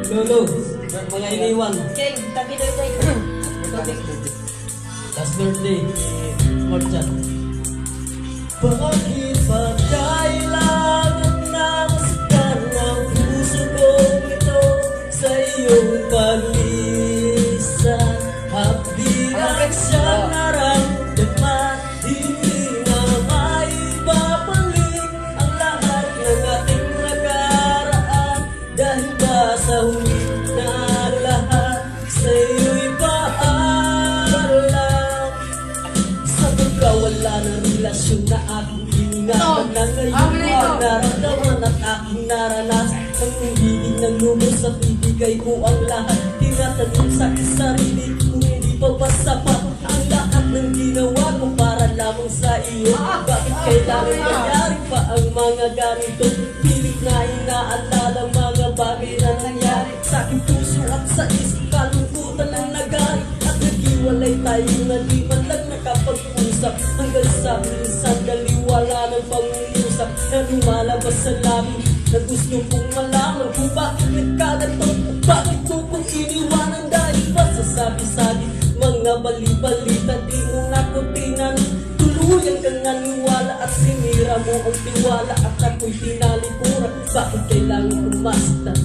Lolo, mga iniwan. Jeng, tagidoy day. Last birthday, Morchan. Bakit ba kailangan na masaktan ang puso kong ito sa iyong paglisan? Hapdiran siya naramdaman, hindi na maibabalik ang lahat ng ating nakaraan. Dahil ba sa huli na lahat sa iyo'y paalam? Sa pagkawala ng relasyon na aking iningatan na ngayon ang naramdaman at aking naranasan. Ang hihigit ng lubos sa bibigay ko ang lahat. Tinatanong sa sarili kung hindi pa ba sapat ang lahat ng ginawa ko para lamang sa iyo. Bakit kailangan nangyari pa ang mga ganito? Pilit na inaalala mga bagay na nangyari sa aking puso at sa isip. Kalungkutan ang nagari at naghiwalay tayo na di man lang nakapag-usap. Hanggang sa minsan daliwala ng pangungusap na lumalabas sa labi na gusto kong malaman kung bakit nagkaganto. Bakit ko kong iniwanan dahil ba sa sabi-sabi mga bali-balita di mo ako tinanong. Tuluyan kang naniwala at sinira mo ang tiwala at ako'y tinalikuran. Bakit kailangan umastan?